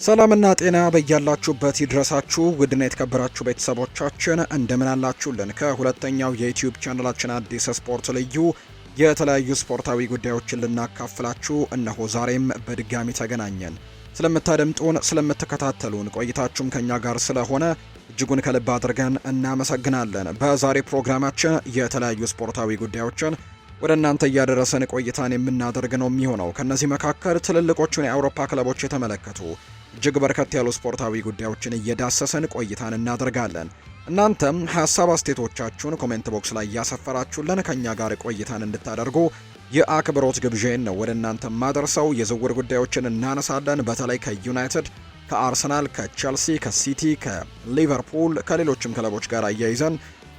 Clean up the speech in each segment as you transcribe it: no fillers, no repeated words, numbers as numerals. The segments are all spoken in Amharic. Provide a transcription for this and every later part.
ሰላምና ጤና በያላችሁበት ይድረሳችሁ ውድና የተከበራችሁ ቤተሰቦቻችን እንደምን አላችሁልን? ከሁለተኛው የዩቲዩብ ቻናላችን አዲስ ስፖርት ልዩ የተለያዩ ስፖርታዊ ጉዳዮችን ልናካፍላችሁ እነሆ ዛሬም በድጋሚ ተገናኘን። ስለምታደምጡን፣ ስለምትከታተሉን ቆይታችሁም ከኛ ጋር ስለሆነ እጅጉን ከልብ አድርገን እናመሰግናለን። በዛሬ ፕሮግራማችን የተለያዩ ስፖርታዊ ጉዳዮችን ወደ እናንተ እያደረሰን ቆይታን የምናደርግ ነው የሚሆነው። ከነዚህ መካከል ትልልቆቹን የአውሮፓ ክለቦች የተመለከቱ እጅግ በርከት ያሉ ስፖርታዊ ጉዳዮችን እየዳሰሰን ቆይታን እናደርጋለን። እናንተም ሀሳብ አስተያየቶቻችሁን ኮሜንት ቦክስ ላይ እያሰፈራችሁልን ከኛ ጋር ቆይታን እንድታደርጉ የአክብሮት ግብዣዬን ነው ወደ እናንተ ማደርሰው። የዝውውር ጉዳዮችን እናነሳለን። በተለይ ከዩናይትድ፣ ከአርሰናል፣ ከቼልሲ፣ ከሲቲ፣ ከሊቨርፑል ከሌሎችም ክለቦች ጋር አያይዘን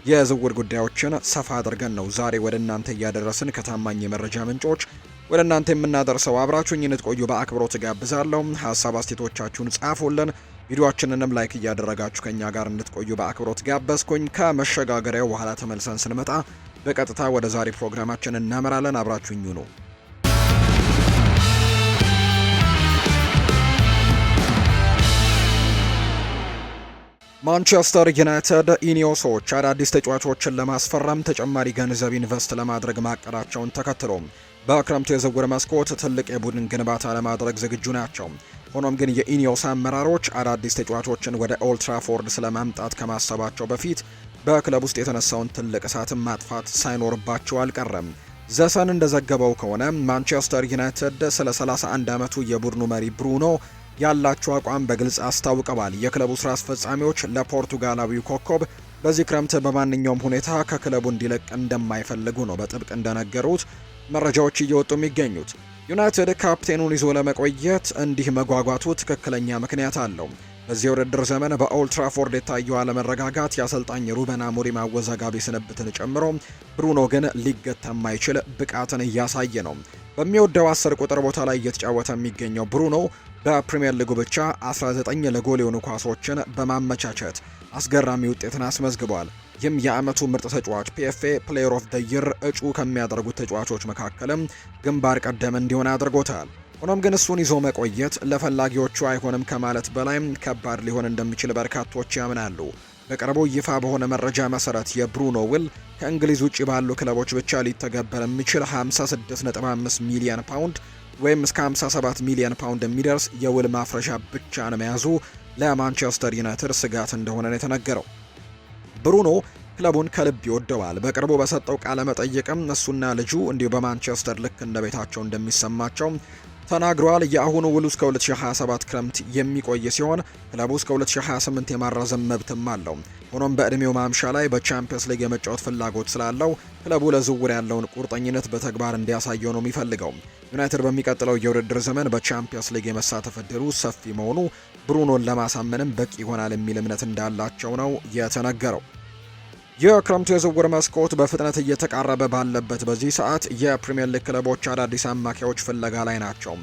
የዝውውር ጉዳዮችን ሰፋ አድርገን ነው ዛሬ ወደ እናንተ እያደረስን ከታማኝ የመረጃ ምንጮች ወደ እናንተ የምናደርሰው። አብራችሁኝ እንድትቆዩ በአክብሮት ጋብዛለሁ። ሀሳብ አስተያየቶቻችሁን ጻፉልን። ቪዲዮአችንንም ላይክ እያደረጋችሁ ከኛ ጋር እንድትቆዩ በአክብሮት ጋበዝኩኝ። ከመሸጋገሪያው በኋላ ተመልሰን ስንመጣ በቀጥታ ወደ ዛሬ ፕሮግራማችን እናመራለን። አብራችሁኝ ሁኑ። ማንቸስተር ዩናይትድ ኢኒዮሶች አዳዲስ ተጫዋቾችን ለማስፈረም ተጨማሪ ገንዘብ ኢንቨስት ለማድረግ ማቀዳቸውን ተከትሎ በክረምቱ የዝውውር መስኮት ትልቅ የቡድን ግንባታ ለማድረግ ዝግጁ ናቸው። ሆኖም ግን የኢኒዮስ አመራሮች አዳዲስ ተጫዋቾችን ወደ ኦልድ ትራፎርድ ስለማምጣት ከማሰባቸው በፊት በክለብ ውስጥ የተነሳውን ትልቅ እሳትን ማጥፋት ሳይኖርባቸው አልቀረም። ዘሰን እንደዘገበው ከሆነ ማንቸስተር ዩናይትድ ስለ 31 ዓመቱ የቡድኑ መሪ ብሩኖ ያላቸው አቋም በግልጽ አስታውቀዋል። የክለቡ ስራ አስፈጻሚዎች ለፖርቱጋላዊው ኮከብ በዚህ ክረምት በማንኛውም ሁኔታ ከክለቡ እንዲለቅ እንደማይፈልጉ ነው በጥብቅ እንደነገሩት መረጃዎች እየወጡ የሚገኙት። ዩናይትድ ካፕቴኑን ይዞ ለመቆየት እንዲህ መጓጓቱ ትክክለኛ ምክንያት አለው። በዚህ የውድድር ዘመን በኦልድ ትራፎርድ የታየው አለመረጋጋት የአሰልጣኝ ሩበን አሞሪም አወዛጋቢ ስንብትን ጨምሮ ብሩኖ ግን ሊገታ የማይችል ብቃትን እያሳየ ነው። በሚወደው 10 ቁጥር ቦታ ላይ እየተጫወተ የሚገኘው ብሩኖ በፕሪሚየር ሊጉ ብቻ 19 ለጎል የሆኑ ኳሶችን በማመቻቸት አስገራሚ ውጤትን አስመዝግቧል። ይህም የዓመቱ ምርጥ ተጫዋች ፒኤፍኤ ፕሌየር ኦፍ ዘ ይር እጩ ከሚያደርጉት ተጫዋቾች መካከልም ግንባር ቀደም እንዲሆን አድርጎታል። ሆኖም ግን እሱን ይዞ መቆየት ለፈላጊዎቹ አይሆንም ከማለት በላይ ከባድ ሊሆን እንደሚችል በርካቶች ያምናሉ። በቅርቡ ይፋ በሆነ መረጃ መሰረት የብሩኖ ውል ከእንግሊዝ ውጭ ባሉ ክለቦች ብቻ ሊተገበር የሚችል 56.5 ሚሊዮን ፓውንድ ወይም እስከ 57 ሚሊዮን ፓውንድ የሚደርስ የውል ማፍረሻ ብቻ ነው መያዙ ለማንቸስተር ዩናይትድ ስጋት እንደሆነ ነው የተነገረው። ብሩኖ ክለቡን ከልብ ይወደዋል። በቅርቡ በሰጠው ቃለ መጠይቅም እሱና ልጁ እንዲሁ በማንቸስተር ልክ እንደ ቤታቸው እንደሚሰማቸው ተናግረዋል። የአሁኑ ውሉ እስከ 2027 ክረምት የሚቆይ ሲሆን ክለቡ እስከ 2028 የማራዘም መብትም አለው። ሆኖም በእድሜው ማምሻ ላይ በቻምፒየንስ ሊግ የመጫወት ፍላጎት ስላለው ክለቡ ለዝውውር ያለውን ቁርጠኝነት በተግባር እንዲያሳየው ነው የሚፈልገው። ዩናይትድ በሚቀጥለው የውድድር ዘመን በቻምፒየንስ ሊግ የመሳተፍ እድሉ ሰፊ መሆኑ ብሩኖን ለማሳመንም በቂ ይሆናል የሚል እምነት እንዳላቸው ነው የተነገረው። የክረምቱ የዝውውር መስኮት በፍጥነት እየተቃረበ ባለበት በዚህ ሰዓት የፕሪሚየር ሊግ ክለቦች አዳዲስ አማካዮች ፍለጋ ላይ ናቸው።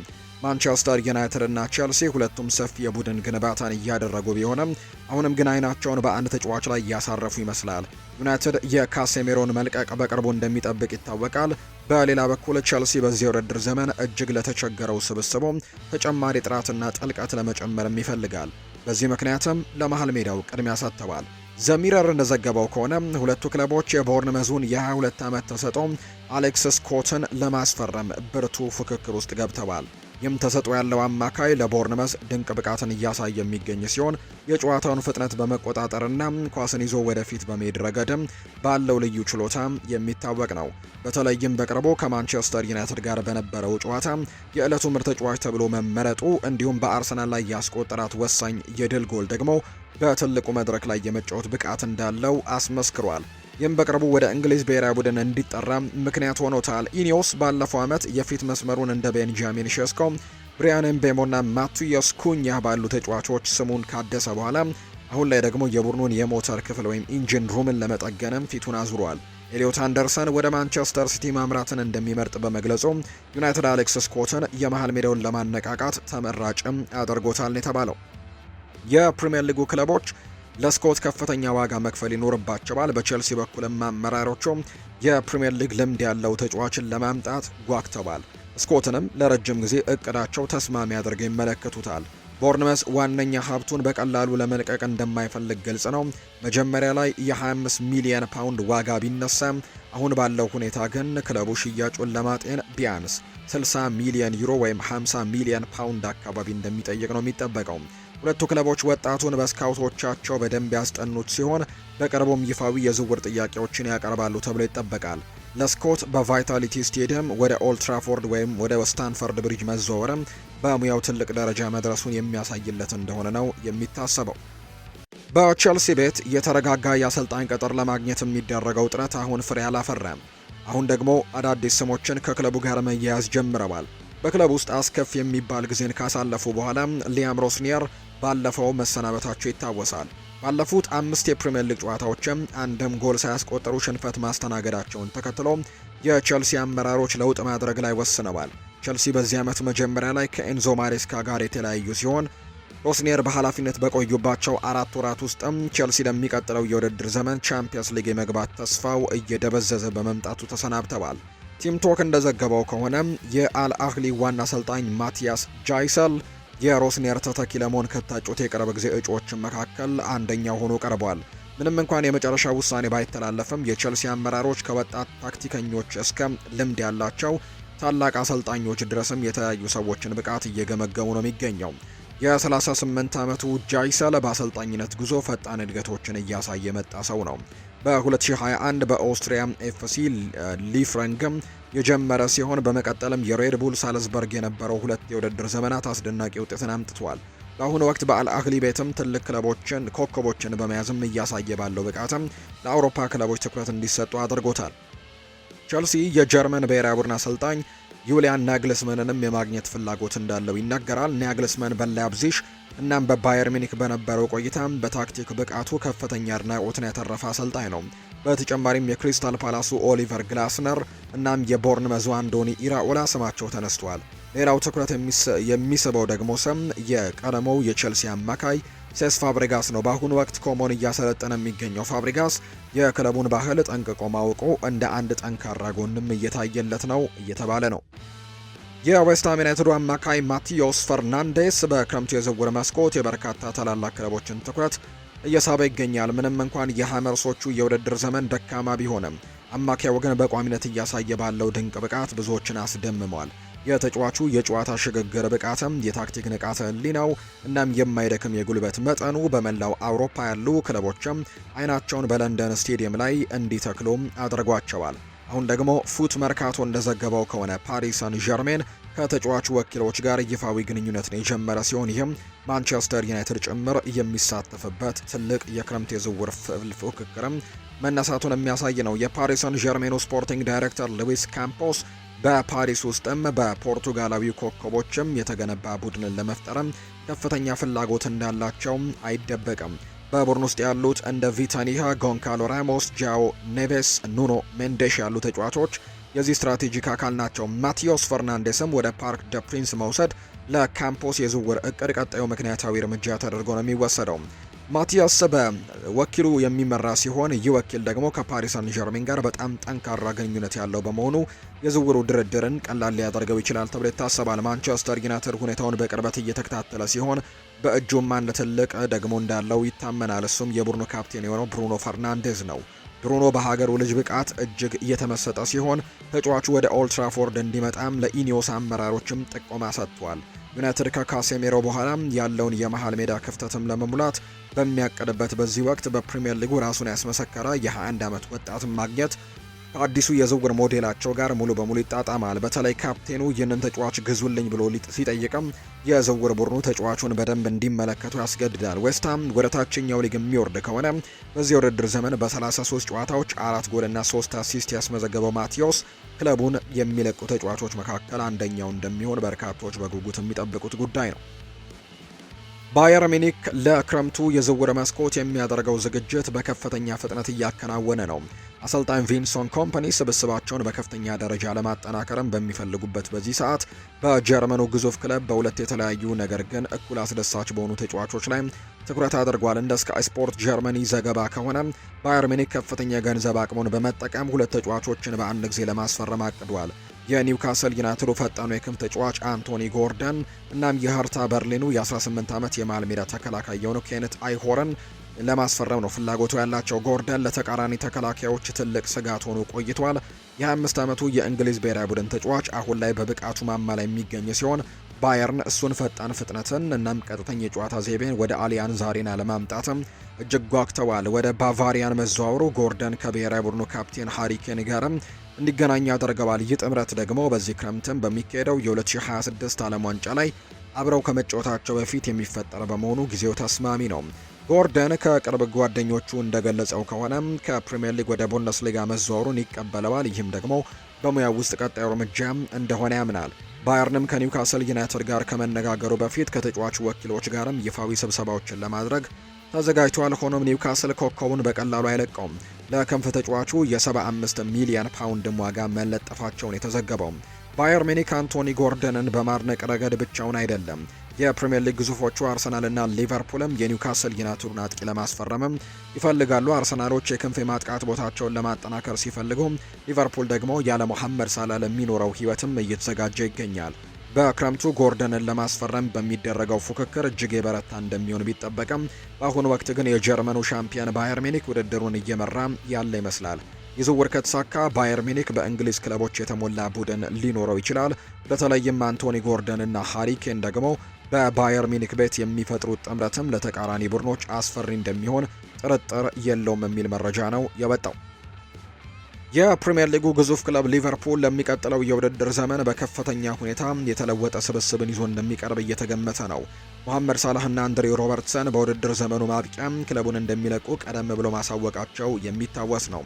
ማንቸስተር ዩናይትድ እና ቼልሲ ሁለቱም ሰፊ የቡድን ግንባታን እያደረጉ ቢሆንም አሁንም ግን አይናቸውን በአንድ ተጫዋች ላይ እያሳረፉ ይመስላል። ዩናይትድ የካሴሜሮን መልቀቅ በቅርቡ እንደሚጠብቅ ይታወቃል። በሌላ በኩል ቼልሲ በዚህ የውድድር ዘመን እጅግ ለተቸገረው ስብስቡ ተጨማሪ ጥራትና ጥልቀት ለመጨመርም ይፈልጋል። በዚህ ምክንያትም ለመሃል ሜዳው ቅድሚያ ሰጥተዋል። ዘሚረር እንደዘገበው ከሆነ ሁለቱ ክለቦች የቦርንመዙን የ22 ዓመት ተሰጥኦ አሌክስ ስኮትን ለማስፈረም ብርቱ ፉክክር ውስጥ ገብተዋል። ይህም ተሰጥኦ ያለው አማካይ ለቦርንመዝ ድንቅ ብቃትን እያሳየ የሚገኝ ሲሆን የጨዋታውን ፍጥነት በመቆጣጠርና ኳስን ይዞ ወደፊት በመሄድ ረገድም ባለው ልዩ ችሎታ የሚታወቅ ነው። በተለይም በቅርቡ ከማንቸስተር ዩናይትድ ጋር በነበረው ጨዋታ የዕለቱ ምርጥ ተጫዋች ተብሎ መመረጡ እንዲሁም በአርሰናል ላይ ያስቆጠራት ወሳኝ የድል ጎል ደግሞ በትልቁ መድረክ ላይ የመጫወት ብቃት እንዳለው አስመስክሯል። ይህም በቅርቡ ወደ እንግሊዝ ብሔራዊ ቡድን እንዲጠራ ምክንያት ሆኖታል። ኢኒዮስ ባለፈው ዓመት የፊት መስመሩን እንደ ቤንጃሚን ሼስኮ፣ ብሪያን ኤምቤሞና ማቲያስ ኩኛ ባሉ ተጫዋቾች ስሙን ካደሰ በኋላ አሁን ላይ ደግሞ የቡድኑን የሞተር ክፍል ወይም ኢንጂን ሩምን ለመጠገንም ፊቱን አዙሯል። ኤሊዮት አንደርሰን ወደ ማንቸስተር ሲቲ ማምራትን እንደሚመርጥ በመግለጹ ዩናይትድ አሌክስ ስኮትን የመሃል ሜዳውን ለማነቃቃት ተመራጭም አድርጎታል ነው የተባለው። የፕሪሚየር ሊጉ ክለቦች ለስኮት ከፍተኛ ዋጋ መክፈል ይኖርባቸዋል። በቼልሲ በኩልም አመራሮቹ የፕሪሚየር ሊግ ልምድ ያለው ተጫዋችን ለማምጣት ጓግተዋል። ስኮትንም ለረጅም ጊዜ እቅዳቸው ተስማሚ አድርገው ይመለከቱታል። ቦርንመስ ዋነኛ ሀብቱን በቀላሉ ለመልቀቅ እንደማይፈልግ ግልጽ ነው። መጀመሪያ ላይ የ25 ሚሊዮን ፓውንድ ዋጋ ቢነሳም አሁን ባለው ሁኔታ ግን ክለቡ ሽያጩን ለማጤን ቢያንስ 60 ሚሊዮን ዩሮ ወይም 50 ሚሊዮን ፓውንድ አካባቢ እንደሚጠይቅ ነው የሚጠበቀው። ሁለቱ ክለቦች ወጣቱን በስካውቶቻቸው በደንብ ያስጠኑት ሲሆን በቅርቡም ይፋዊ የዝውውር ጥያቄዎችን ያቀርባሉ ተብሎ ይጠበቃል። ለስኮት በቫይታሊቲ ስቴዲየም ወደ ኦልትራፎርድ ወይም ወደ ስታንፈርድ ብሪጅ መዘዋወርም በሙያው ትልቅ ደረጃ መድረሱን የሚያሳይለት እንደሆነ ነው የሚታሰበው። በቼልሲ ቤት የተረጋጋ የአሰልጣኝ ቅጥር ለማግኘት የሚደረገው ጥረት አሁን ፍሬ አላፈራም። አሁን ደግሞ አዳዲስ ስሞችን ከክለቡ ጋር መያያዝ ጀምረዋል። በክለቡ ውስጥ አስከፊ የሚባል ጊዜን ካሳለፉ በኋላ ሊያም ሮስኒየር ባለፈው መሰናበታቸው ይታወሳል። ባለፉት 5 የፕሪሚየር ሊግ ጨዋታዎችም አንድም ጎል ሳያስቆጠሩ ሽንፈት ማስተናገዳቸውን ተከትሎ የቼልሲ አመራሮች ለውጥ ማድረግ ላይ ወስነዋል። ቼልሲ በዚህ ዓመት መጀመሪያ ላይ ከኤንዞ ማሬስካ ጋር የተለያዩ ሲሆን ሮስኒየር በኃላፊነት በቆዩባቸው 4 ወራት ውስጥም ቼልሲ ለሚቀጥለው የውድድር ዘመን ቻምፒየንስ ሊግ የመግባት ተስፋው እየደበዘዘ በመምጣቱ ተሰናብተዋል። ቲም ቶክ እንደዘገበው ከሆነ የአልአህሊ ዋና አሰልጣኝ ማቲያስ ጃይሰል የሮስኒየር ተተኪ ለመሆን ከታጩት የቅርብ ጊዜ እጩዎችን መካከል አንደኛው ሆኖ ቀርቧል። ምንም እንኳን የመጨረሻ ውሳኔ ባይተላለፍም የቼልሲ አመራሮች ከወጣት ታክቲከኞች እስከ ልምድ ያላቸው ታላቅ አሰልጣኞች ድረስም የተለያዩ ሰዎችን ብቃት እየገመገሙ ነው የሚገኘው። የ38 ዓመቱ ጃይሰል በአሰልጣኝነት ጉዞ ፈጣን እድገቶችን እያሳየ የመጣ ሰው ነው። በ2021 በኦስትሪያ ኤፍሲ ሊፍረንግም የጀመረ ሲሆን በመቀጠልም የሬድ ቡል ሳልዝበርግ የነበረው 2 የውድድር ዘመናት አስደናቂ ውጤትን አምጥቷል። በአሁኑ ወቅት በአልአህሊ ቤትም ትልቅ ኮከቦችን በመያዝም እያሳየ ባለው ብቃትም ለአውሮፓ ክለቦች ትኩረት እንዲሰጡ አድርጎታል። ቸልሲ የጀርመን ብሔራዊ ቡድን አሰልጣኝ ዩሊያን ናግልስመንንም የማግኘት ፍላጎት እንዳለው ይናገራል። ናግልስመን በላይፕዚግ እናም በባየር ሚኒክ በነበረው ቆይታም በታክቲክ ብቃቱ ከፍተኛ አድናቆትን ያተረፈ አሰልጣኝ ነው። በተጨማሪም የክሪስታል ፓላሱ ኦሊቨር ግላስነር እናም የቦርንመዙ አንዶኒ ኢራኦላ ስማቸው ተነስቷል። ሌላው ትኩረት የሚስበው ደግሞ ስም የቀደመው የቼልሲ አማካይ ሴስ ፋብሪጋስ ነው። በአሁኑ ወቅት ኮሞን እያሰለጠነ የሚገኘው ፋብሪጋስ የክለቡን ባህል ጠንቅቆ ማወቁ እንደ አንድ ጠንካራ ጎንም እየታየለት ነው እየተባለ ነው። የዌስትሃም ዩናይትዱ አማካይ ማቲዮስ ፈርናንዴስ በክረምቱ የዝውውር መስኮት የበርካታ ታላላቅ ክለቦችን ትኩረት እየሳበ ይገኛል። ምንም እንኳን የሃመርሶቹ የውድድር ዘመን ደካማ ቢሆንም አማካዩ ግን በቋሚነት እያሳየ ባለው ድንቅ ብቃት ብዙዎችን አስደምሟል። የተጫዋቹ የጨዋታ ሽግግር ብቃትም የታክቲክ ንቃተ ህሊናው እናም የማይደክም የጉልበት መጠኑ በመላው አውሮፓ ያሉ ክለቦችም አይናቸውን በለንደን ስቴዲየም ላይ እንዲተክሉም አድርጓቸዋል። አሁን ደግሞ ፉት መርካቶ እንደዘገበው ከሆነ ፓሪስ ሰን ዠርሜን ከተጫዋቹ ወኪሎች ጋር ይፋዊ ግንኙነትን የጀመረ ሲሆን ይህም ማንቸስተር ዩናይትድ ጭምር የሚሳተፍበት ትልቅ የክረምት የዝውውር ፉክክርም መነሳቱን የሚያሳይ ነው። የፓሪስ ሰን ዠርሜኑ ስፖርቲንግ ዳይሬክተር ሉዊስ ካምፖስ በፓሪስ ውስጥም በፖርቱጋላዊ ኮከቦችም የተገነባ ቡድንን ለመፍጠርም ከፍተኛ ፍላጎት እንዳላቸው አይደበቅም። በቡድን ውስጥ ያሉት እንደ ቪታኒያ፣ ጎንካሎ ራሞስ፣ ጃኦ ኔቬስ፣ ኑኖ ሜንዴሽ ያሉ ተጫዋቾች የዚህ ስትራቴጂክ አካል ናቸው። ማቲዮስ ፈርናንዴስም ወደ ፓርክ ደ ፕሪንስ መውሰድ ለካምፖስ የዝውውር እቅድ ቀጣዩ ምክንያታዊ እርምጃ ተደርጎ ነው የሚወሰደው። ማቲያስ በወኪሉ የሚመራ ሲሆን ይህ ወኪል ደግሞ ከፓሪስ ሰን ዠርሜን ጋር በጣም ጠንካራ ግንኙነት ያለው በመሆኑ የዝውውሩ ድርድርን ቀላል ሊያደርገው ይችላል ተብሎ ይታሰባል። ማንቸስተር ዩናይትድ ሁኔታውን በቅርበት እየተከታተለ ሲሆን በእጁም አንድ ትልቅ ደግሞ እንዳለው ይታመናል። እሱም የቡድኑ ካፕቴን የሆነው ብሩኖ ፈርናንዴዝ ነው። ብሩኖ በሀገሩ ልጅ ብቃት እጅግ እየተመሰጠ ሲሆን ተጫዋቹ ወደ ኦልትራፎርድ እንዲመጣም ለኢኒዮስ አመራሮችም ጥቆማ ሰጥቷል። ዩናይትድ ከካሴሜሮ በኋላ ያለውን የመሃል ሜዳ ክፍተትም ለመሙላት በሚያቀድበት በዚህ ወቅት በፕሪሚየር ሊጉ ራሱን ያስመሰከረ የ21 ዓመት ወጣት ማግኘት ከአዲሱ የዝውውር ሞዴላቸው ጋር ሙሉ በሙሉ ይጣጣማል። በተለይ ካፕቴኑ ይህንን ተጫዋች ግዙልኝ ብሎ ሲጠይቅም የዝውውር ቡድኑ ተጫዋቹን በደንብ እንዲመለከቱ ያስገድዳል። ዌስትሃም ወደ ታችኛው ሊግ የሚወርድ ከሆነ በዚህ የውድድር ዘመን በ33 ጨዋታዎች 4 ጎልና 3 አሲስት ያስመዘገበው ማቲዮስ ክለቡን የሚለቁ ተጫዋቾች መካከል አንደኛው እንደሚሆን በርካቶች በጉጉት የሚጠብቁት ጉዳይ ነው። ባየር ሚኒክ ለክረምቱ የዝውውር መስኮት የሚያደርገው ዝግጅት በከፍተኛ ፍጥነት እያከናወነ ነው። አሰልጣኝ ቪንሶን ኮምፓኒ ስብስባቸውን በከፍተኛ ደረጃ ለማጠናከርም በሚፈልጉበት በዚህ ሰዓት በጀርመኑ ግዙፍ ክለብ በሁለት የተለያዩ ነገር ግን እኩል አስደሳች በሆኑ ተጫዋቾች ላይ ትኩረት አድርጓል። እንደ ስካይ ስፖርት ጀርመኒ ዘገባ ከሆነ ባየር ሚኒክ ከፍተኛ ገንዘብ አቅሙን በመጠቀም ሁለት ተጫዋቾችን በአንድ ጊዜ ለማስፈረም አቅዷል። የኒውካስል ዩናይትዱ ፈጣኑ የክንፍ ተጫዋች አንቶኒ ጎርደን እናም የሀርታ በርሊኑ የ18 ዓመት የመሃል ሜዳ ተከላካይ የሆነው ኬነት አይሆረን ለማስፈረም ነው ፍላጎቱ ያላቸው። ጎርደን ለተቃራኒ ተከላካዮች ትልቅ ስጋት ሆኖ ቆይቷል። የ25 ዓመቱ የእንግሊዝ ብሔራዊ ቡድን ተጫዋች አሁን ላይ በብቃቱ ማማ ላይ የሚገኝ ሲሆን ባየርን እሱን ፈጣን ፍጥነትን እናም ቀጥተኛ የጨዋታ ዘይቤን ወደ አሊያንዝ አሬና ለማምጣትም እጅግ ጓግተዋል። ወደ ባቫሪያን መዘዋወሩ ጎርደን ከብሔራዊ ቡድኑ ካፕቴን ሃሪኬን ጋርም እንዲገናኝ ያደርገዋል። ይህ ጥምረት ደግሞ በዚህ ክረምትም በሚካሄደው የ2026 ዓለም ዋንጫ ላይ አብረው ከመጫወታቸው በፊት የሚፈጠር በመሆኑ ጊዜው ተስማሚ ነው። ጎርደን ከቅርብ ጓደኞቹ እንደገለጸው ከሆነ ከፕሪምየር ሊግ ወደ ቡንደስሊጋ መዘዋወሩን ይቀበለዋል። ይህም ደግሞ በሙያው ውስጥ ቀጣዩ እርምጃ እንደሆነ ያምናል። ባየርንም ከኒውካስል ዩናይትድ ጋር ከመነጋገሩ በፊት ከተጫዋቹ ወኪሎች ጋርም ይፋዊ ስብሰባዎችን ለማድረግ ተዘጋጅቷል። ሆኖም ኒውካስል ኮከቡን በቀላሉ አይለቀውም። ለክንፍ ተጫዋቹ የ75 ሚሊዮን ፓውንድም ዋጋ መለጠፋቸውን የተዘገበው ባየር ሚኒክ አንቶኒ ጎርደንን በማድነቅ ረገድ ብቻውን አይደለም። የፕሪምየር ሊግ ግዙፎቹ አርሰናልና ሊቨርፑልም የኒውካስል ዩናይትድን አጥቂ ለማስፈረምም ይፈልጋሉ። አርሰናሎች የክንፍ የማጥቃት ቦታቸውን ለማጠናከር ሲፈልጉ፣ ሊቨርፑል ደግሞ ያለ መሐመድ ሳላ ለሚኖረው ሕይወትም እየተዘጋጀ ይገኛል። በክረምቱ ጎርደንን ለማስፈረም በሚደረገው ፉክክር እጅግ የበረታ እንደሚሆን ቢጠበቅም በአሁኑ ወቅት ግን የጀርመኑ ሻምፒዮን ባየር ሚኒክ ውድድሩን እየመራ ያለ ይመስላል። የዝውውር ከተሳካ ባየር ሚኒክ በእንግሊዝ ክለቦች የተሞላ ቡድን ሊኖረው ይችላል። በተለይም አንቶኒ ጎርደን እና ሃሪ ኬን ደግሞ በባየር ሚኒክ ቤት የሚፈጥሩት ጥምረትም ለተቃራኒ ቡድኖች አስፈሪ እንደሚሆን ጥርጥር የለውም የሚል መረጃ ነው የወጣው። የፕሪምየር ሊጉ ግዙፍ ክለብ ሊቨርፑል ለሚቀጥለው የውድድር ዘመን በከፍተኛ ሁኔታ የተለወጠ ስብስብን ይዞ እንደሚቀርብ እየተገመተ ነው። ሞሐመድ ሳላህና አንድሬው ሮበርትሰን በውድድር ዘመኑ ማብቂያ ክለቡን እንደሚለቁ ቀደም ብሎ ማሳወቃቸው የሚታወስ ነው።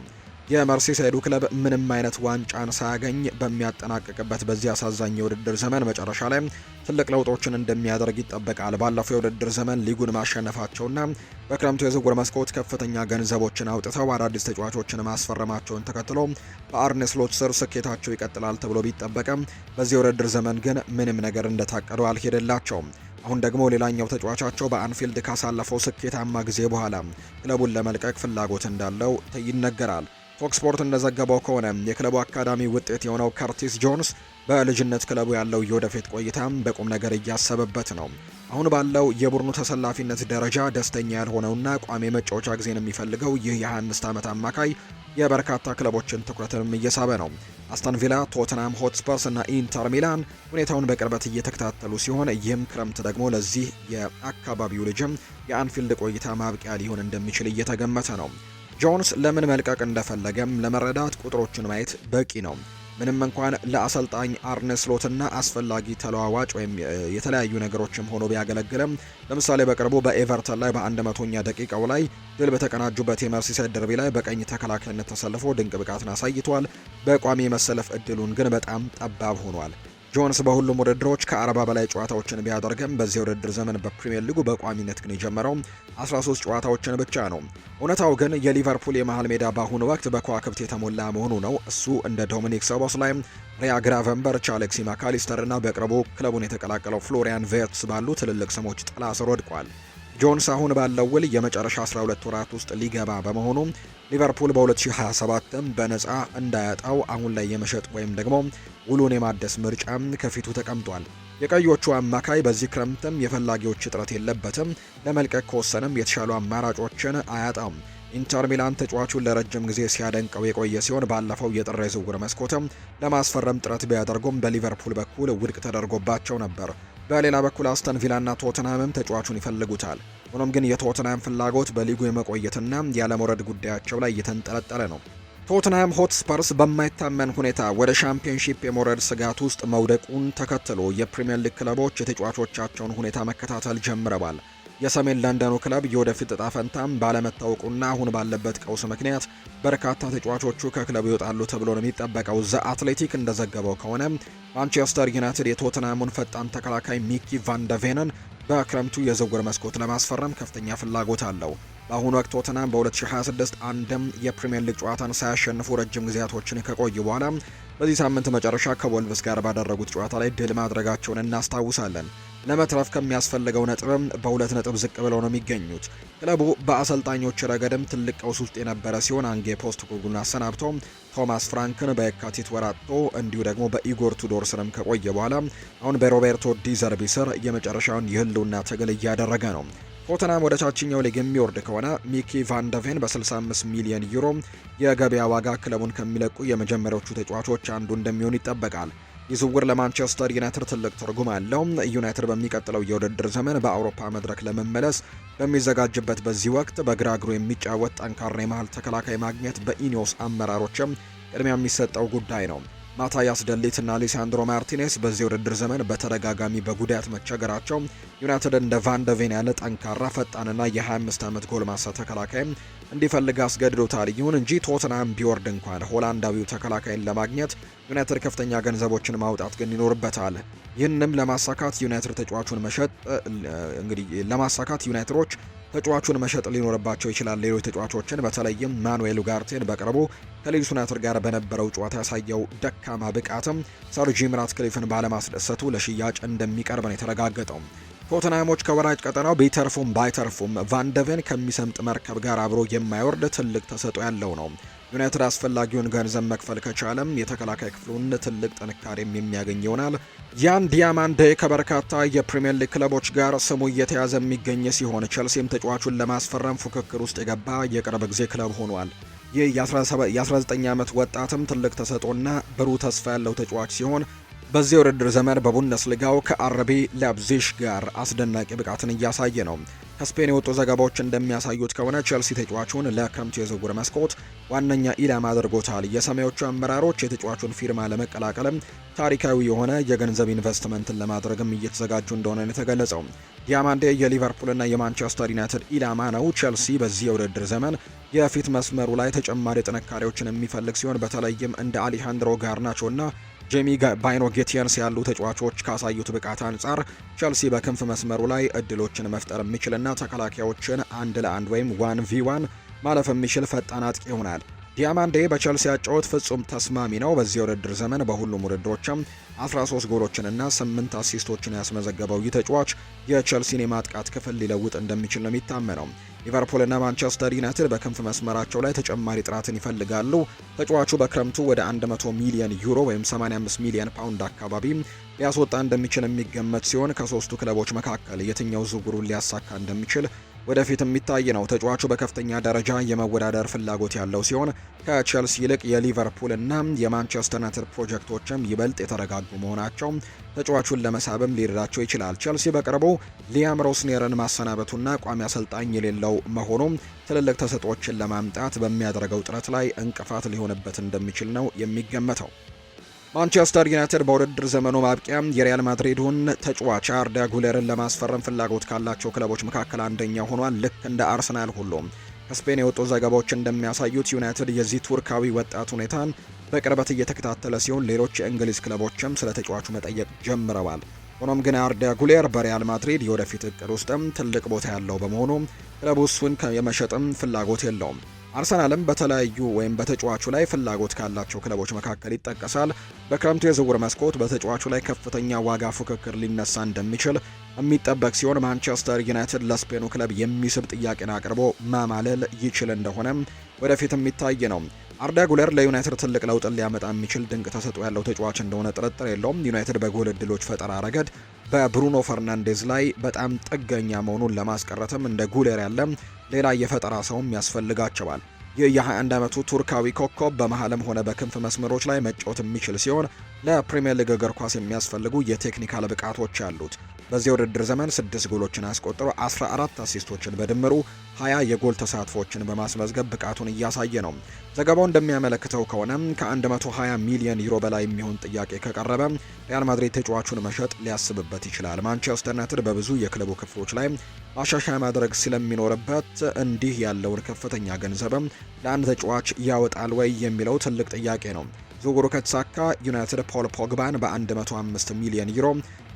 የመርሲሳይዱ ክለብ ምንም አይነት ዋንጫን ሳያገኝ በሚያጠናቅቅበት በዚህ አሳዛኝ የውድድር ዘመን መጨረሻ ላይ ትልቅ ለውጦችን እንደሚያደርግ ይጠበቃል። ባለፈው የውድድር ዘመን ሊጉን ማሸነፋቸውና በክረምቱ የዝውውር መስኮት ከፍተኛ ገንዘቦችን አውጥተው አዳዲስ ተጫዋቾችን ማስፈረማቸውን ተከትሎ በአርኔ ስሎት ስር ስኬታቸው ይቀጥላል ተብሎ ቢጠበቅም በዚህ የውድድር ዘመን ግን ምንም ነገር እንደታቀደው አልሄደላቸውም። አሁን ደግሞ ሌላኛው ተጫዋቻቸው በአንፊልድ ካሳለፈው ስኬታማ ጊዜ በኋላ ክለቡን ለመልቀቅ ፍላጎት እንዳለው ይነገራል። ፎክስ ስፖርት እንደዘገበው ከሆነ የክለቡ አካዳሚ ውጤት የሆነው ከርቲስ ጆንስ በልጅነት ክለቡ ያለው የወደፊት ቆይታም በቁም ነገር እያሰበበት ነው። አሁን ባለው የቡድኑ ተሰላፊነት ደረጃ ደስተኛ ያልሆነውና ቋሚ መጫወቻ ጊዜን የሚፈልገው ይህ የ25 ዓመት አማካይ የበርካታ ክለቦችን ትኩረትንም እየሳበ ነው። አስተን ቪላ፣ ቶተንሃም ሆትስፐርስ እና ኢንተር ሚላን ሁኔታውን በቅርበት እየተከታተሉ ሲሆን ይህም ክረምት ደግሞ ለዚህ የአካባቢው ልጅም የአንፊልድ ቆይታ ማብቂያ ሊሆን እንደሚችል እየተገመተ ነው። ጆንስ ለምን መልቀቅ እንደፈለገም ለመረዳት ቁጥሮችን ማየት በቂ ነው። ምንም እንኳን ለአሰልጣኝ አርነ ስሎትና አስፈላጊ ተለዋዋጭ ወይም የተለያዩ ነገሮችም ሆኖ ቢያገለግልም ለምሳሌ በቅርቡ በኤቨርተን ላይ በ100ኛ ደቂቃው ላይ ድል በተቀናጁበት የመርሲሳይድ ደርቢ ላይ በቀኝ ተከላካይነት ተሰልፎ ድንቅ ብቃትን አሳይቷል። በቋሚ የመሰለፍ እድሉን ግን በጣም ጠባብ ሆኗል። ጆንስ በሁሉም ውድድሮች ከ40 በላይ ጨዋታዎችን ቢያደርግም በዚህ ውድድር ዘመን በፕሪሚየር ሊጉ በቋሚነት ግን የጀመረው 13 ጨዋታዎችን ብቻ ነው። እውነታው ግን የሊቨርፑል የመሃል ሜዳ በአሁኑ ወቅት በከዋክብት የተሞላ መሆኑ ነው። እሱ እንደ ዶሚኒክ ሶቦስላይ፣ ሪያ ግራቨንበርች፣ አሌክሲ ማካሊስተር እና በቅርቡ ክለቡን የተቀላቀለው ፍሎሪያን ቬርትስ ባሉ ትልልቅ ስሞች ጥላ ስር ወድቋል። ጆንስ አሁን ባለው ውል የመጨረሻ 12 ወራት ውስጥ ሊገባ በመሆኑ ሊቨርፑል በ2027ም በነፃ እንዳያጣው አሁን ላይ የመሸጥ ወይም ደግሞ ውሉን የማደስ ምርጫ ከፊቱ ተቀምጧል። የቀዮቹ አማካይ በዚህ ክረምትም የፈላጊዎች እጥረት የለበትም። ለመልቀቅ ከወሰነም የተሻሉ አማራጮችን አያጣም። ኢንተር ሚላን ተጫዋቹን ለረጅም ጊዜ ሲያደንቀው የቆየ ሲሆን ባለፈው የጥር የዝውውር መስኮትም ለማስፈረም ጥረት ቢያደርጉም በሊቨርፑል በኩል ውድቅ ተደርጎባቸው ነበር። በሌላ በኩል አስተን ቪላና ቶተንሃምም ተጫዋቹን ይፈልጉታል። ሆኖም ግን የቶተንሃም ፍላጎት በሊጉ የመቆየትና ያለመውረድ ጉዳያቸው ላይ እየተንጠለጠለ ነው። ቶተንሃም ሆትስፐርስ በማይታመን ሁኔታ ወደ ሻምፒዮንሺፕ የመውረድ ስጋት ውስጥ መውደቁን ተከትሎ የፕሪምየር ሊግ ክለቦች የተጫዋቾቻቸውን ሁኔታ መከታተል ጀምረዋል። የሰሜን ለንደኑ ክለብ የወደፊት እጣ ፈንታም ባለመታወቁና አሁን ባለበት ቀውስ ምክንያት በርካታ ተጫዋቾቹ ከክለቡ ይወጣሉ ተብሎ ነው የሚጠበቀው። ዘ አትሌቲክ እንደዘገበው ከሆነ ማንቸስተር ዩናይትድ የቶተንሃሙን ፈጣን ተከላካይ ሚኪ ቫንደቬንን በክረምቱ የዝውውር መስኮት ለማስፈረም ከፍተኛ ፍላጎት አለው። በአሁኑ ወቅት ቶተንሃም በ2026 አንድም የፕሪምየር ሊግ ጨዋታን ሳያሸንፉ ረጅም ጊዜያቶችን ከቆዩ በኋላ በዚህ ሳምንት መጨረሻ ከወልቭስ ጋር ባደረጉት ጨዋታ ላይ ድል ማድረጋቸውን እናስታውሳለን። ለመትረፍ ከሚያስፈልገው ነጥብም በ2 ነጥብ ዝቅ ብለው ነው የሚገኙት። ክለቡ በአሰልጣኞች ረገድም ትልቅ ቀውስ ውስጥ የነበረ ሲሆን አንጌ ፖስቴኮግሉን አሰናብቶ ቶማስ ፍራንክን በየካቲት ወር አጥቶ እንዲሁ ደግሞ በኢጎር ቱዶር ስርም ከቆየ በኋላ አሁን በሮቤርቶ ዲ ዘርቢ ስር የመጨረሻውን የህልውና ትግል እያደረገ ነው። ቶተናም ወደ ታችኛው ሊግ የሚወርድ ከሆነ ሚኪ ቫንደቬን በ65 ሚሊዮን ዩሮ የገበያ ዋጋ ክለቡን ከሚለቁ የመጀመሪያዎቹ ተጫዋቾች አንዱ እንደሚሆን ይጠበቃል። ይህ ዝውውር ለማንቸስተር ዩናይትድ ትልቅ ትርጉም አለው። ዩናይትድ በሚቀጥለው የውድድር ዘመን በአውሮፓ መድረክ ለመመለስ በሚዘጋጅበት በዚህ ወቅት በግራ እግሩ የሚጫወት ጠንካራ የመሃል ተከላካይ ማግኘት በኢኒዮስ አመራሮችም ቅድሚያ የሚሰጠው ጉዳይ ነው። ማታያስ ደሊት እና ሊሳንድሮ ማርቲኔስ በዚህ ውድድር ዘመን በተደጋጋሚ በጉዳት መቸገራቸው ዩናይትድ እንደ ቫንደቬን ያለ ጠንካራ ፈጣንና የ25 ዓመት ጎልማሳ ተከላካይ እንዲፈልግ አስገድዶታል። ይሁን እንጂ ቶተንሃም ቢወርድ እንኳን ሆላንዳዊው ተከላካይን ለማግኘት ዩናይትድ ከፍተኛ ገንዘቦችን ማውጣት ግን ይኖርበታል። ይህንም ለማሳካት ዩናይትዶች ተጫዋቹን መሸጥ ሊኖርባቸው ይችላል። ሌሎች ተጫዋቾችን በተለይም ማኑኤል ኡጋርቴን በቅርቡ ከሊድስ ዩናይትድ ጋር በነበረው ጨዋታ ያሳየው ደካማ ብቃትም ሰር ጂም ራትክሊፍን ባለማስደሰቱ ለሽያጭ እንደሚቀርብ ነው የተረጋገጠው። ቶተንሃሞች ከወራጅ ቀጠናው ቢተርፉም ባይተርፉም ቫንደቬን ከሚሰምጥ መርከብ ጋር አብሮ የማይወርድ ትልቅ ተሰጥኦ ያለው ነው። ዩናይትድ አስፈላጊውን ገንዘብ መክፈል ከቻለም የተከላካይ ክፍሉን ትልቅ ጥንካሬም የሚያገኝ ይሆናል። ያን ዲያማንዴ ከበርካታ የፕሪሚየር ሊግ ክለቦች ጋር ስሙ እየተያዘ የሚገኝ ሲሆን ቸልሲም ተጫዋቹን ለማስፈረም ፉክክር ውስጥ የገባ የቅርብ ጊዜ ክለብ ሆኗል። ይህ የ19 ዓመት ወጣትም ትልቅ ተሰጥኦና ብሩህ ተስፋ ያለው ተጫዋች ሲሆን በዚህ ውድድር ዘመን በቡንደስሊጋው ከአርቢ ላይፕዚግ ጋር አስደናቂ ብቃትን እያሳየ ነው። ከስፔን የወጡ ዘገባዎች እንደሚያሳዩት ከሆነ ቸልሲ ተጫዋቹን ለክረምቱ የዝውውር መስኮት ዋነኛ ኢላማ አድርጎታል። የሰማዮቹ አመራሮች የተጫዋቹን ፊርማ ለመቀላቀልም ታሪካዊ የሆነ የገንዘብ ኢንቨስትመንትን ለማድረግም እየተዘጋጁ እንደሆነ ነው የተገለጸው። ዲያማንዴ የሊቨርፑልና የማንቸስተር ዩናይትድ ኢላማ ነው። ቸልሲ በዚህ የውድድር ዘመን የፊት መስመሩ ላይ ተጨማሪ ጥንካሬዎችን የሚፈልግ ሲሆን በተለይም እንደ አሌሃንድሮ ጋርናቾና ጄሚ ባይኖ ጌቲየንስ ያሉ ተጫዋቾች ካሳዩት ብቃት አንጻር ቸልሲ በክንፍ መስመሩ ላይ እድሎችን መፍጠር የሚችልና ተከላካዮችን 1 ለ1 ወይም 1v1 ማለፍ የሚችል ፈጣን አጥቂ ይሆናል። ዲያማንዴ በቸልሲ አጨዋወት ፍጹም ተስማሚ ነው። በዚህ የውድድር ዘመን በሁሉም ውድድሮችም 13 ጎሎችንና 8 አሲስቶችን ያስመዘገበው ይህ ተጫዋች የቸልሲን የማጥቃት ክፍል ሊለውጥ እንደሚችል ነው የሚታመነው። ሊቨርፑልና ማንቸስተር ዩናይትድ በክንፍ መስመራቸው ላይ ተጨማሪ ጥራትን ይፈልጋሉ። ተጫዋቹ በክረምቱ ወደ 100 ሚሊዮን ዩሮ ወይም 85 ሚሊዮን ፓውንድ አካባቢ ሊያስወጣ እንደሚችል የሚገመት ሲሆን ከሶስቱ ክለቦች መካከል የትኛው ዝውውሩን ሊያሳካ እንደሚችል ወደፊት የሚታይ ነው። ተጫዋቹ በከፍተኛ ደረጃ የመወዳደር ፍላጎት ያለው ሲሆን ከቼልሲ ይልቅ የሊቨርፑል እና የማንቸስተር ዩናይትድ ፕሮጀክቶችም ይበልጥ የተረጋጉ መሆናቸው ተጫዋቹን ለመሳብም ሊረዳቸው ይችላል። ቼልሲ በቅርቡ ሊያም ሮስኔርን ማሰናበቱና ቋሚ አሰልጣኝ የሌለው መሆኑ ትልልቅ ተሰጥኦችን ለማምጣት በሚያደርገው ጥረት ላይ እንቅፋት ሊሆንበት እንደሚችል ነው የሚገመተው። ማንቸስተር ዩናይትድ በውድድር ዘመኑ ማብቂያ የሪያል ማድሪዱን ተጫዋች አርዳ ጉለርን ለማስፈረም ፍላጎት ካላቸው ክለቦች መካከል አንደኛ ሆኗል። ልክ እንደ አርሰናል ሁሉ ከስፔን የወጡ ዘገባዎች እንደሚያሳዩት ዩናይትድ የዚህ ቱርካዊ ወጣት ሁኔታን በቅርበት እየተከታተለ ሲሆን ሌሎች የእንግሊዝ ክለቦችም ስለ ተጫዋቹ መጠየቅ ጀምረዋል። ሆኖም ግን አርዳ ጉሌር በሪያል ማድሪድ የወደፊት እቅድ ውስጥም ትልቅ ቦታ ያለው በመሆኑ ክለቡ እሱን የመሸጥም ፍላጎት የለውም። አርሰናልም በተለያዩ ወይም በተጫዋቹ ላይ ፍላጎት ካላቸው ክለቦች መካከል ይጠቀሳል። በክረምቱ የዝውውር መስኮት በተጫዋቹ ላይ ከፍተኛ ዋጋ ፉክክር ሊነሳ እንደሚችል የሚጠበቅ ሲሆን ማንቸስተር ዩናይትድ ለስፔኑ ክለብ የሚስብ ጥያቄን አቅርቦ ማማለል ይችል እንደሆነም ወደፊት የሚታይ ነው። አርዳ ጉለር ለዩናይትድ ትልቅ ለውጥን ሊያመጣ የሚችል ድንቅ ተሰጥኦ ያለው ተጫዋች እንደሆነ ጥርጥር የለውም። ዩናይትድ በጎል ዕድሎች ፈጠራ ረገድ በብሩኖ ፈርናንዴዝ ላይ በጣም ጥገኛ መሆኑን ለማስቀረትም እንደ ጉሌር ያለ ሌላ የፈጠራ ሰውም ያስፈልጋቸዋል። ይህ የ21 ዓመቱ ቱርካዊ ኮከብ በመሃልም ሆነ በክንፍ መስመሮች ላይ መጫወት የሚችል ሲሆን ለፕሪሚየር ሊግ እግር ኳስ የሚያስፈልጉ የቴክኒካል ብቃቶች አሉት። በዚህ ውድድር ዘመን 6 ጎሎችን አስቆጥሮ 14 አሲስቶችን በድምሩ 20 የጎል ተሳትፎችን በማስመዝገብ ብቃቱን እያሳየ ነው። ዘገባው እንደሚያመለክተው ከሆነ ከ120 ሚሊዮን ዩሮ በላይ የሚሆን ጥያቄ ከቀረበ ሪያል ማድሪድ ተጫዋቹን መሸጥ ሊያስብበት ይችላል። ማንቸስተር ዩናይትድ በብዙ የክለቡ ክፍሎች ላይ ማሻሻያ ማድረግ ስለሚኖርበት እንዲህ ያለውን ከፍተኛ ገንዘብም ለአንድ ተጫዋች ያወጣል ወይ የሚለው ትልቅ ጥያቄ ነው። ዝውውሩ ከተሳካ ዩናይትድ ፖል ፖግባን በ105 ሚሊዮን ዩሮ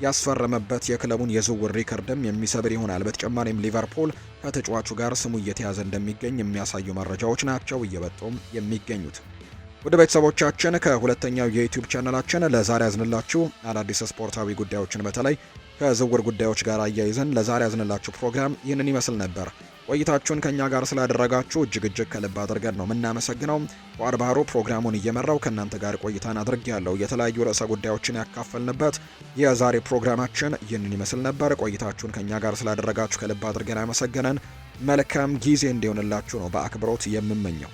ያስፈረመበት የክለቡን የዝውውር ሪከርድም የሚሰብር ይሆናል። በተጨማሪም ሊቨርፑል ከተጫዋቹ ጋር ስሙ እየተያዘ እንደሚገኝ የሚያሳዩ መረጃዎች ናቸው እየወጡም የሚገኙት። ወደ ቤተሰቦቻችን ከሁለተኛው የዩቲዩብ ቻናላችን ለዛሬ ያዝንላችሁ አዳዲስ ስፖርታዊ ጉዳዮችን በተለይ ከዝውውር ጉዳዮች ጋር አያይዘን ለዛሬ ያዝንላችሁ ፕሮግራም ይህንን ይመስል ነበር። ቆይታችሁን ከኛ ጋር ስላደረጋችሁ እጅግ ከልብ አድርገን ነው የምናመሰግነው። ፏድ ባህሩ ፕሮግራሙን እየመራው ከእናንተ ጋር ቆይታን አድርጌያለሁ። የተለያዩ ርዕሰ ጉዳዮችን ያካፈልንበት የዛሬ ፕሮግራማችን ይህንን ይመስል ነበር። ቆይታችሁን ከኛ ጋር ስላደረጋችሁ ከልብ አድርገን አመሰግነን። መልካም ጊዜ እንዲሆንላችሁ ነው በአክብሮት የምመኘው።